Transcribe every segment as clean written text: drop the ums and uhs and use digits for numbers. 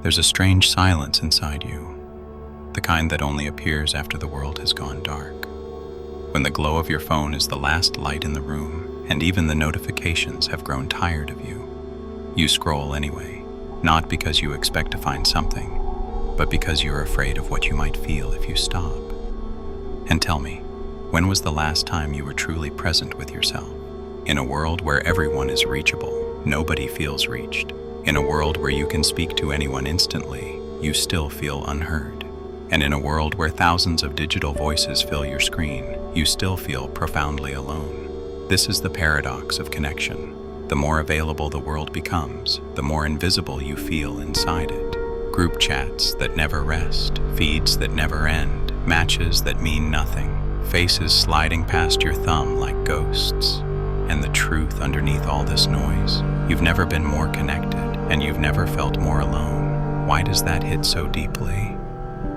There's a strange silence inside you, the kind that only appears after the world has gone dark. When the glow of your phone is the last light in the room, and even the notifications have grown tired of you, you scroll anyway, not because you expect to find something, but because you're afraid of what you might feel if you stop. And tell me, when was the last time you were truly present with yourself? In a world where everyone is reachable, nobody feels reached. In a world where you can speak to anyone instantly, you still feel unheard. And in a world where thousands of digital voices fill your screen, you still feel profoundly alone. This is the paradox of connection. The more available the world becomes, the more invisible you feel inside it. Group chats that never rest, feeds that never end, matches that mean nothing, faces sliding past your thumb like ghosts. And the truth underneath all this noise, you've never been more connected, and you've never felt more alone. Why does that hit so deeply?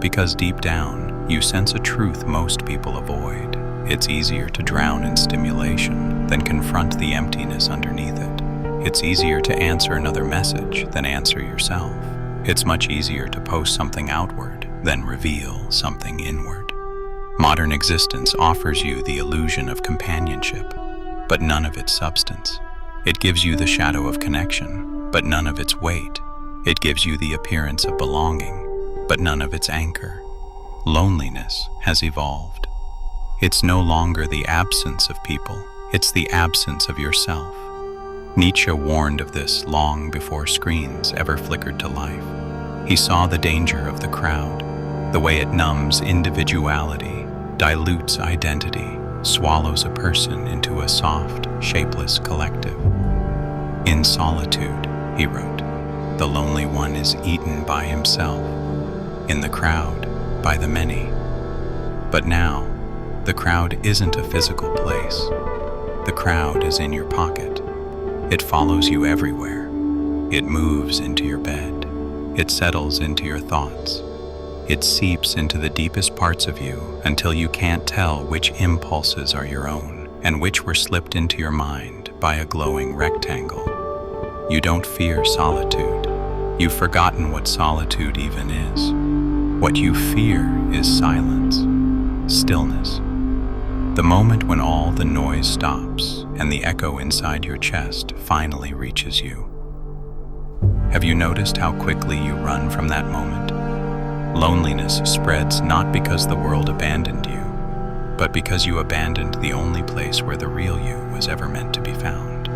Because deep down, you sense a truth most people avoid. It's easier to drown in stimulation than confront the emptiness underneath it. It's easier to answer another message than answer yourself. It's much easier to post something outward than reveal something inward. Modern existence offers you the illusion of companionship, but none of its substance. It gives you the shadow of connection, but none of its weight. It gives you the appearance of belonging, but none of its anchor. Loneliness has evolved. It's no longer the absence of people, it's the absence of yourself. Nietzsche warned of this long before screens ever flickered to life. He saw the danger of the crowd, the way it numbs individuality, dilutes identity, swallows a person into a soft, shapeless collective. In solitude, he wrote, the lonely one is eaten by himself, in the crowd, by the many. But now, the crowd isn't a physical place. The crowd is in your pocket. It follows you everywhere. It moves into your bed. It settles into your thoughts. It seeps into the deepest parts of you until you can't tell which impulses are your own and which were slipped into your mind by a glowing rectangle. You don't fear solitude. You've forgotten what solitude even is. What you fear is silence, stillness. The moment when all the noise stops and the echo inside your chest finally reaches you. Have you noticed how quickly you run from that moment? Loneliness spreads not because the world abandoned you, but because you abandoned the only place where the real you was ever meant to be found.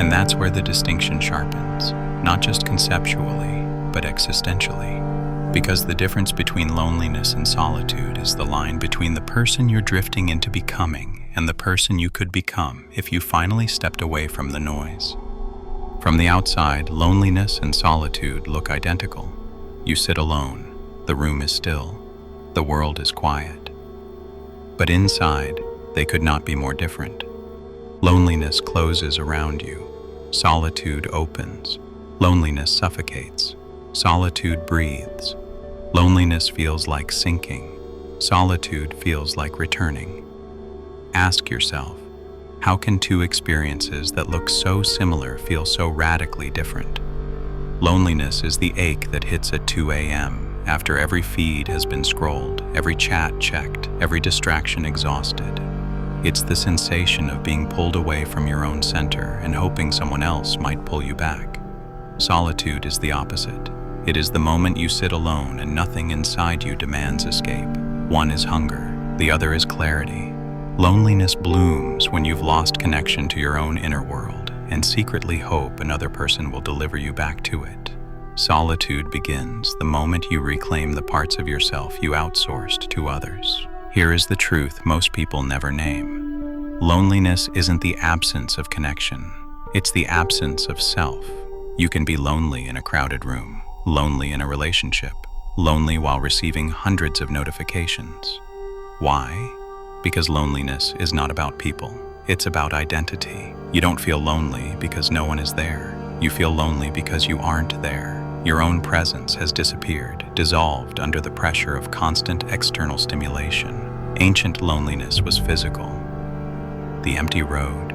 And that's where the distinction sharpens, not just conceptually, but existentially. Because the difference between loneliness and solitude is the line between the person you're drifting into becoming and the person you could become if you finally stepped away from the noise. From the outside, loneliness and solitude look identical. You sit alone. The room is still. The world is quiet. But inside, they could not be more different. Loneliness closes around you. Solitude opens. Loneliness suffocates. Solitude breathes. Loneliness feels like sinking. Solitude feels like returning. Ask yourself, how can two experiences that look so similar feel so radically different? Loneliness is the ache that hits at 2 a.m. after every feed has been scrolled, every chat checked, every distraction exhausted. It's the sensation of being pulled away from your own center and hoping someone else might pull you back. Solitude is the opposite. It is the moment you sit alone and nothing inside you demands escape. One is hunger, the other is clarity. Loneliness blooms when you've lost connection to your own inner world and secretly hope another person will deliver you back to it. Solitude begins the moment you reclaim the parts of yourself you outsourced to others. Here is the truth most people never name. Loneliness isn't the absence of connection. It's the absence of self. You can be lonely in a crowded room, lonely in a relationship, lonely while receiving hundreds of notifications. Why? Because loneliness is not about people. It's about identity. You don't feel lonely because no one is there. You feel lonely because you aren't there. Your own presence has disappeared, dissolved under the pressure of constant external stimulation. Ancient loneliness was physical. The empty road,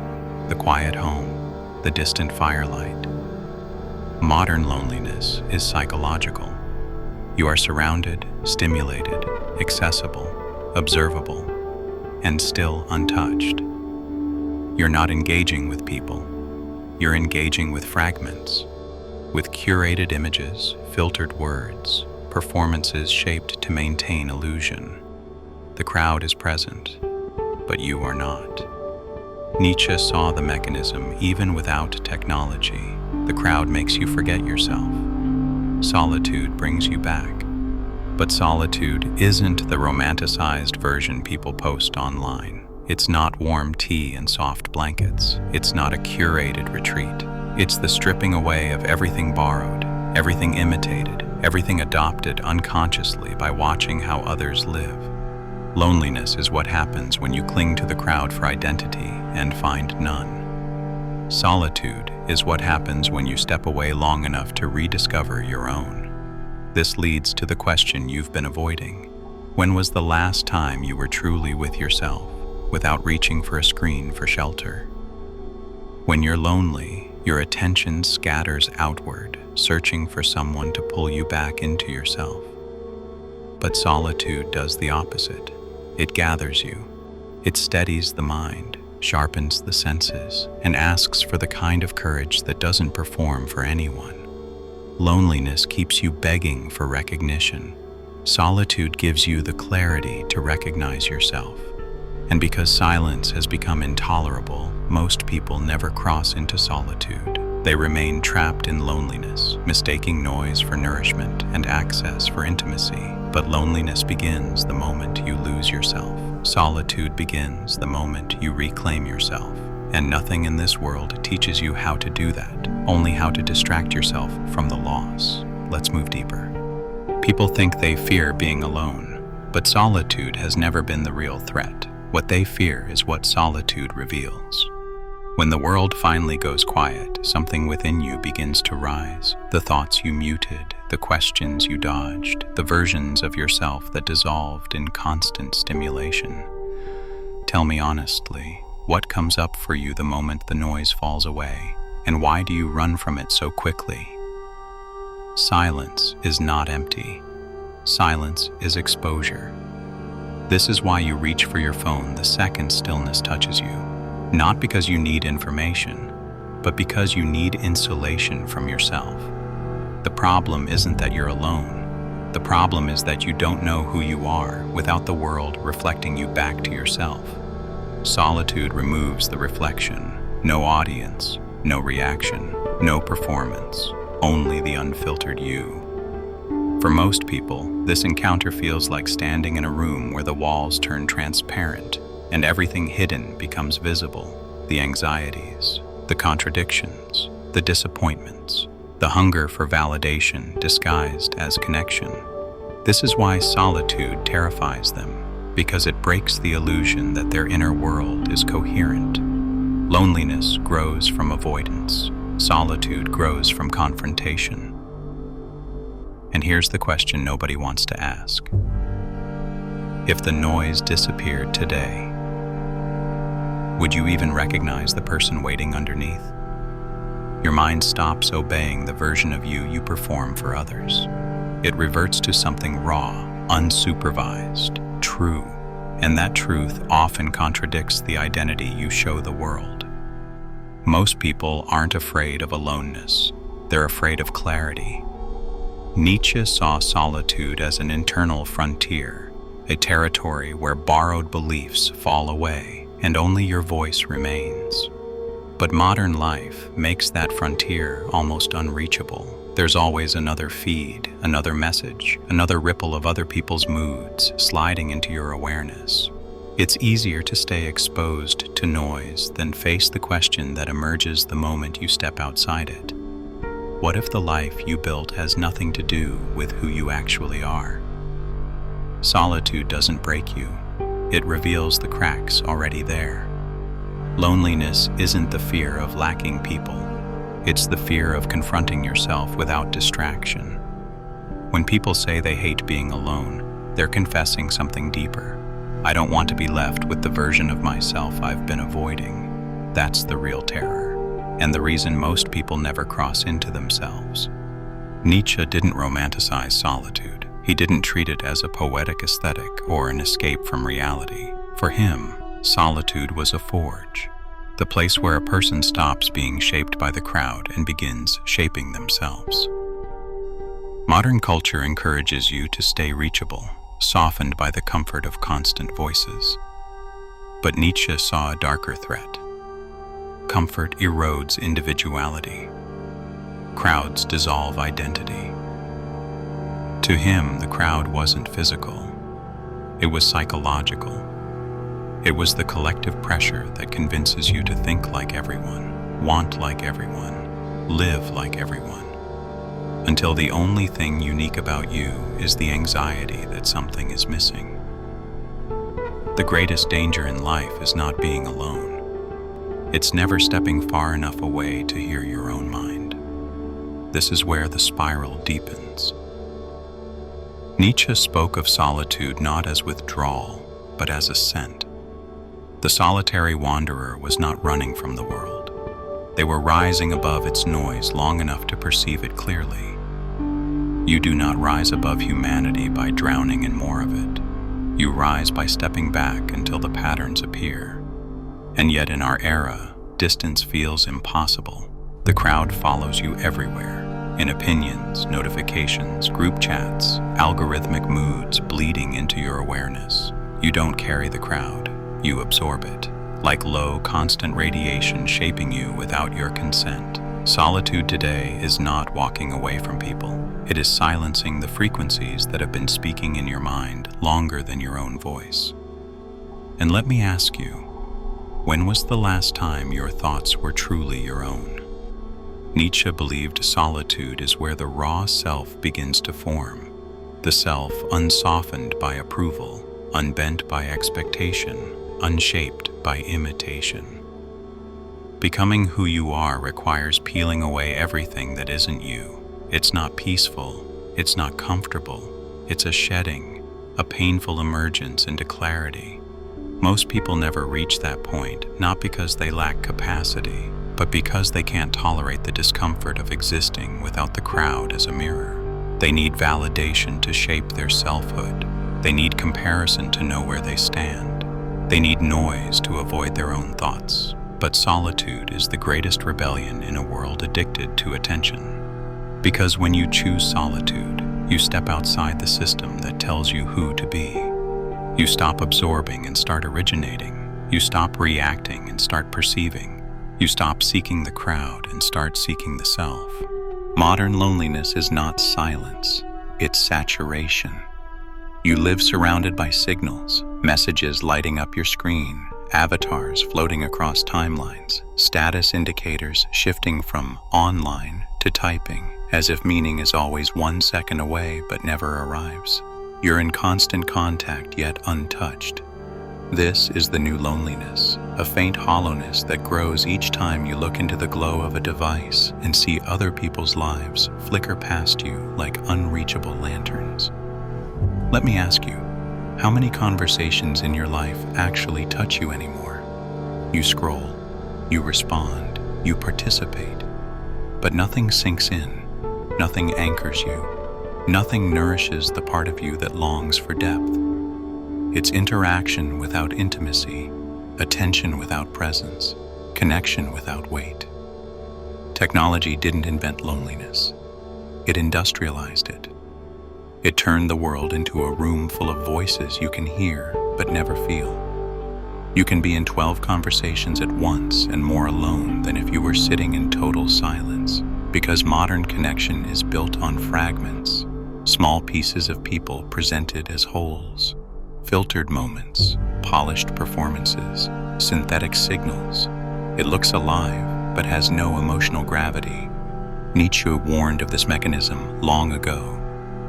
the quiet home, the distant firelight. Modern loneliness is psychological. You are surrounded, stimulated, accessible, observable, and still untouched. You're not engaging with people. You're engaging with fragments, with curated images, filtered words, performances shaped to maintain illusion. The crowd is present, but you are not. Nietzsche saw the mechanism even without technology. The crowd makes you forget yourself. Solitude brings you back. But solitude isn't the romanticized version people post online. It's not warm tea and soft blankets. It's not a curated retreat. It's the stripping away of everything borrowed, everything imitated, everything adopted unconsciously by watching how others live. Loneliness is what happens when you cling to the crowd for identity and find none. Solitude is what happens when you step away long enough to rediscover your own. This leads to the question you've been avoiding. When was the last time you were truly with yourself, without reaching for a screen for shelter? When you're lonely, your attention scatters outward, searching for someone to pull you back into yourself. But solitude does the opposite. It gathers you. It steadies the mind, sharpens the senses, and asks for the kind of courage that doesn't perform for anyone. Loneliness keeps you begging for recognition. Solitude gives you the clarity to recognize yourself. And because silence has become intolerable, most people never cross into solitude. They remain trapped in loneliness, mistaking noise for nourishment and access for intimacy. But loneliness begins the moment you lose yourself. Solitude begins the moment you reclaim yourself. And nothing in this world teaches you how to do that, only how to distract yourself from the loss. Let's move deeper. People think they fear being alone, but solitude has never been the real threat. What they fear is what solitude reveals. When the world finally goes quiet, something within you begins to rise. The thoughts you muted, the questions you dodged, the versions of yourself that dissolved in constant stimulation. Tell me honestly, what comes up for you the moment the noise falls away, and why do you run from it so quickly? Silence is not empty. Silence is exposure. This is why you reach for your phone the second stillness touches you. Not because you need information, but because you need insulation from yourself. The problem isn't that you're alone. The problem is that you don't know who you are without the world reflecting you back to yourself. Solitude removes the reflection. No audience, no reaction, no performance, only the unfiltered you. For most people, this encounter feels like standing in a room where the walls turn transparent and everything hidden becomes visible. The anxieties, the contradictions, the disappointments, the hunger for validation disguised as connection. This is why solitude terrifies them, because it breaks the illusion that their inner world is coherent. Loneliness grows from avoidance. Solitude grows from confrontation. And here's the question nobody wants to ask. If the noise disappeared today, would you even recognize the person waiting underneath? Your mind stops obeying the version of you perform for others. It reverts to something raw, unsupervised, true, and that truth often contradicts the identity you show the world. Most people aren't afraid of aloneness. They're afraid of clarity. Nietzsche saw solitude as an internal frontier, a territory where borrowed beliefs fall away and only your voice remains. But modern life makes that frontier almost unreachable. There's always another feed, another message, another ripple of other people's moods sliding into your awareness. It's easier to stay exposed to noise than face the question that emerges the moment you step outside it. What if the life you built has nothing to do with who you actually are? Solitude doesn't break you. It reveals the cracks already there. Loneliness isn't the fear of lacking people. It's the fear of confronting yourself without distraction. When people say they hate being alone, they're confessing something deeper. I don't want to be left with the version of myself I've been avoiding. That's the real terror. and the reason most people never cross into themselves. Nietzsche didn't romanticize solitude. He didn't treat it as a poetic aesthetic or an escape from reality. For him, solitude was a forge, the place where a person stops being shaped by the crowd and begins shaping themselves. Modern culture encourages you to stay reachable, softened by the comfort of constant voices. But Nietzsche saw a darker threat. Comfort erodes individuality. Crowds dissolve identity. To him, the crowd wasn't physical. It was psychological. It was the collective pressure that convinces you to think like everyone, want like everyone, live like everyone, until the only thing unique about you is the anxiety that something is missing. The greatest danger in life is not being alone. It's never stepping far enough away to hear your own mind. This is where the spiral deepens. Nietzsche spoke of solitude not as withdrawal, but as ascent. The solitary wanderer was not running from the world. They were rising above its noise long enough to perceive it clearly. You do not rise above humanity by drowning in more of it. You rise by stepping back until the patterns appear. And yet in our era, distance feels impossible. The crowd follows you everywhere, in opinions, notifications, group chats, algorithmic moods bleeding into your awareness. You don't carry the crowd. You absorb it, like low, constant radiation shaping you without your consent. Solitude today is not walking away from people. It is silencing the frequencies that have been speaking in your mind longer than your own voice. And let me ask you, when was the last time your thoughts were truly your own? Nietzsche believed solitude is where the raw self begins to form, the self unsoftened by approval, unbent by expectation, unshaped by imitation. Becoming who you are requires peeling away everything that isn't you. It's not peaceful, it's not comfortable, it's a shedding, a painful emergence into clarity. Most people never reach that point, not because they lack capacity, but because they can't tolerate the discomfort of existing without the crowd as a mirror. They need validation to shape their selfhood. They need comparison to know where they stand. They need noise to avoid their own thoughts. But solitude is the greatest rebellion in a world addicted to attention. Because when you choose solitude, you step outside the system that tells you who to be. You stop absorbing and start originating. You stop reacting and start perceiving. You stop seeking the crowd and start seeking the self. Modern loneliness is not silence, it's saturation. You live surrounded by signals, messages lighting up your screen, avatars floating across timelines, status indicators shifting from online to typing, as if meaning is always 1 second away but never arrives. You're in constant contact yet untouched. This is the new loneliness, a faint hollowness that grows each time you look into the glow of a device and see other people's lives flicker past you like unreachable lanterns. Let me ask you, how many conversations in your life actually touch you anymore? You scroll, you respond, you participate, but nothing sinks in, nothing anchors you, nothing nourishes the part of you that longs for depth. It's interaction without intimacy, attention without presence, connection without weight. Technology didn't invent loneliness. It industrialized it. It turned the world into a room full of voices you can hear but never feel. You can be in 12 conversations at once and more alone than if you were sitting in total silence, because modern connection is built on fragments, small pieces of people presented as wholes, filtered moments, polished performances, synthetic signals. It looks alive but has no emotional gravity. Nietzsche warned of this mechanism long ago,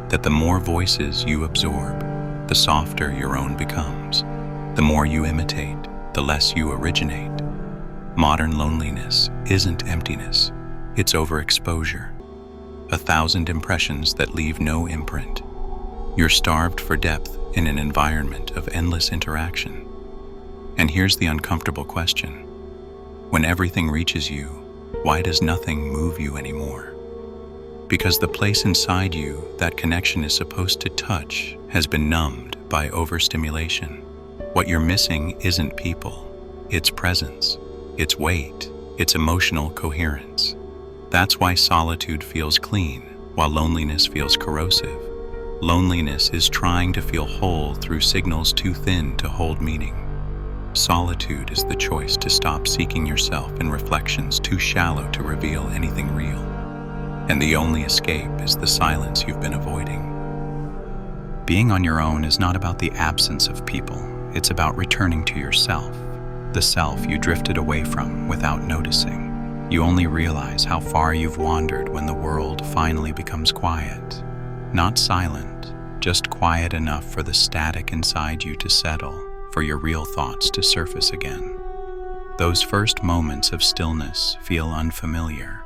that the more voices you absorb, the softer your own becomes. The more you imitate, the less you originate. Modern loneliness isn't emptiness, it's overexposure. 1,000 impressions that leave no imprint. You're starved for depth in an environment of endless interaction. And here's the uncomfortable question. When everything reaches you, Why does nothing move you anymore? Because the place inside you that connection is supposed to touch has been numbed by overstimulation. What you're missing isn't people, it's presence, it's weight, it's emotional coherence. That's why solitude feels clean, while loneliness feels corrosive. Loneliness is trying to feel whole through signals too thin to hold meaning. Solitude is the choice to stop seeking yourself in reflections too shallow to reveal anything real. And the only escape is the silence you've been avoiding. Being on your own is not about the absence of people, it's about returning to yourself, the self you drifted away from without noticing. You only realize how far you've wandered when the world finally becomes quiet. Not silent, just quiet enough for the static inside you to settle, for your real thoughts to surface again. Those first moments of stillness feel unfamiliar,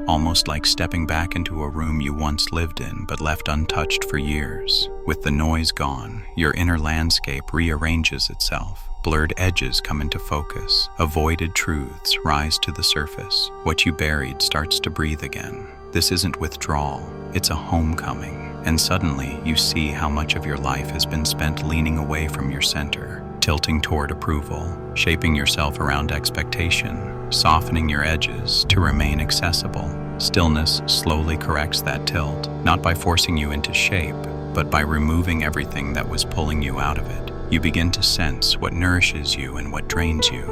almost like stepping back into a room you once lived in but left untouched for years. With the noise gone, your inner landscape rearranges itself. Blurred edges come into focus. Avoided truths rise to the surface. What you buried starts to breathe again. This isn't withdrawal, it's a homecoming. And suddenly you see how much of your life has been spent leaning away from your center, tilting toward approval, shaping yourself around expectation, softening your edges to remain accessible. Stillness slowly corrects that tilt, not by forcing you into shape, but by removing everything that was pulling you out of it. You begin to sense what nourishes you and what drains you.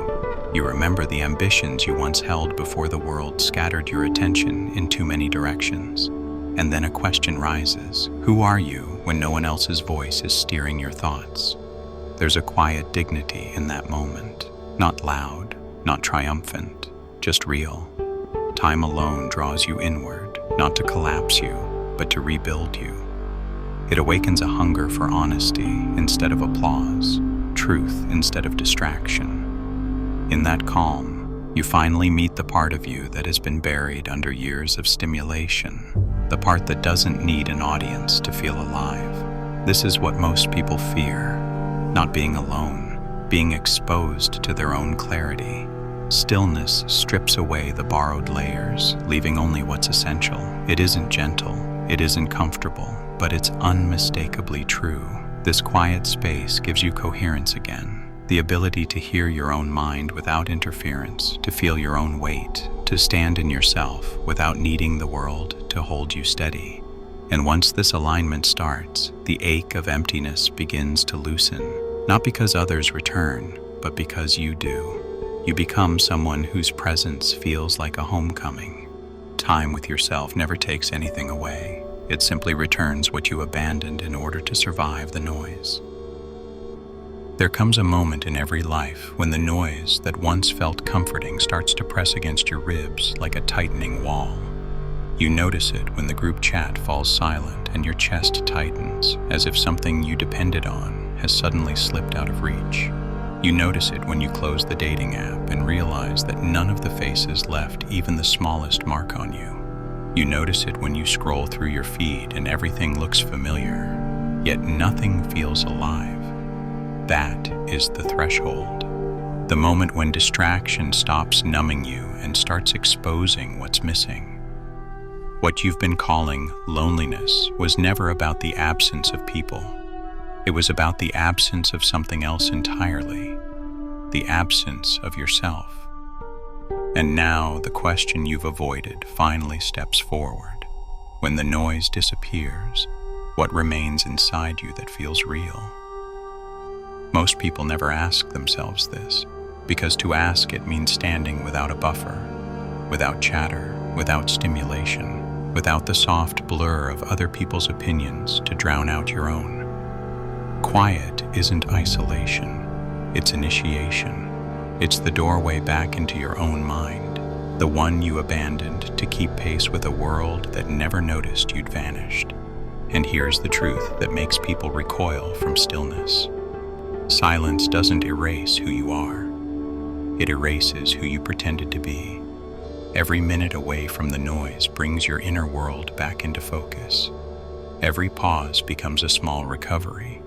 You remember the ambitions you once held before the world scattered your attention in too many directions. And then a question rises. Who are you when no one else's voice is steering your thoughts? There's a quiet dignity in that moment. Not loud, not triumphant, just real. Time alone draws you inward, not to collapse you, but to rebuild you. It awakens a hunger for honesty instead of applause, truth instead of distraction. In that calm, you finally meet the part of you that has been buried under years of stimulation, the part that doesn't need an audience to feel alive. This is what most people fear, not being alone, being exposed to their own clarity. Stillness strips away the borrowed layers, leaving only what's essential. It isn't gentle, it isn't comfortable, but it's unmistakably true. This quiet space gives you coherence again. The ability to hear your own mind without interference, to feel your own weight, to stand in yourself without needing the world to hold you steady. And once this alignment starts, the ache of emptiness begins to loosen, not because others return, but because you do. You become someone whose presence feels like a homecoming. Time with yourself never takes anything away. It simply returns what you abandoned in order to survive the noise. There comes a moment in every life when the noise that once felt comforting starts to press against your ribs like a tightening wall. You notice it when the group chat falls silent and your chest tightens, as if something you depended on has suddenly slipped out of reach. You notice it when you close the dating app and realize that none of the faces left even the smallest mark on you. You notice it when you scroll through your feed and everything looks familiar, yet nothing feels alive. That is the threshold. The moment when distraction stops numbing you and starts exposing what's missing. What you've been calling loneliness was never about the absence of people. It was about the absence of something else entirely, the absence of yourself. And now the question you've avoided finally steps forward. When the noise disappears, what remains inside you that feels real? Most people never ask themselves this, because to ask it means standing without a buffer, without chatter, without stimulation, without the soft blur of other people's opinions to drown out your own. Quiet isn't isolation, it's initiation. It's the doorway back into your own mind, the one you abandoned to keep pace with a world that never noticed you'd vanished. And here's the truth that makes people recoil from stillness. Silence doesn't erase who you are. It erases who you pretended to be. Every minute away from the noise brings your inner world back into focus. Every pause becomes a small recovery.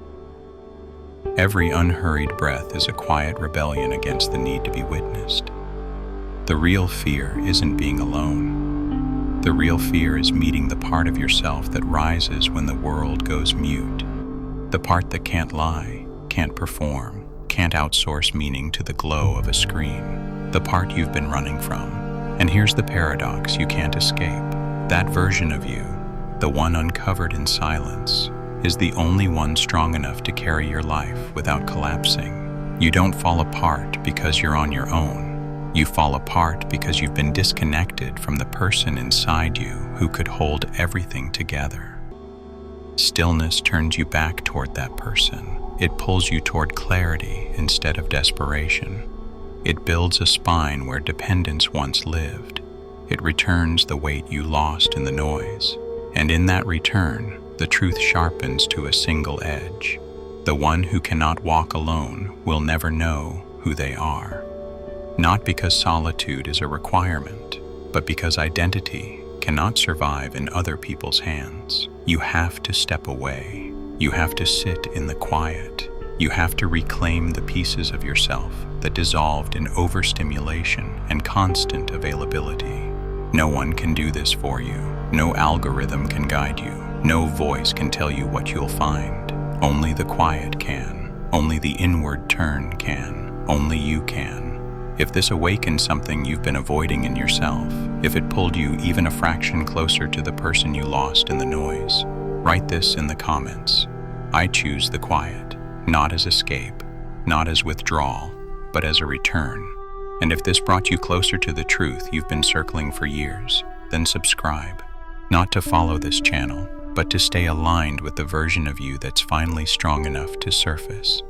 Every unhurried breath is a quiet rebellion against the need to be witnessed. The real fear isn't being alone. The real fear is meeting the part of yourself that rises when the world goes mute. The part that can't lie, can't perform, can't outsource meaning to the glow of a screen. The part you've been running from. And here's the paradox you can't escape. That version of you, the one uncovered in silence, is the only one strong enough to carry your life without collapsing. You don't fall apart because you're on your own. You fall apart because you've been disconnected from the person inside you who could hold everything together. Stillness turns you back toward that person. It pulls you toward clarity instead of desperation. It builds a spine where dependence once lived. It returns the weight you lost in the noise. And in that return, the truth sharpens to a single edge. The one who cannot walk alone will never know who they are. Not because solitude is a requirement, but because identity cannot survive in other people's hands. You have to step away. You have to sit in the quiet. You have to reclaim the pieces of yourself that dissolved in overstimulation and constant availability. No one can do this for you. No algorithm can guide you. No voice can tell you what you'll find. Only the quiet can. Only the inward turn can. Only you can. If this awakened something you've been avoiding in yourself, if it pulled you even a fraction closer to the person you lost in the noise, write this in the comments. I choose the quiet, not as escape, not as withdrawal, but as a return. And if this brought you closer to the truth you've been circling for years, then subscribe. Not to follow this channel, but to stay aligned with the version of you that's finally strong enough to surface.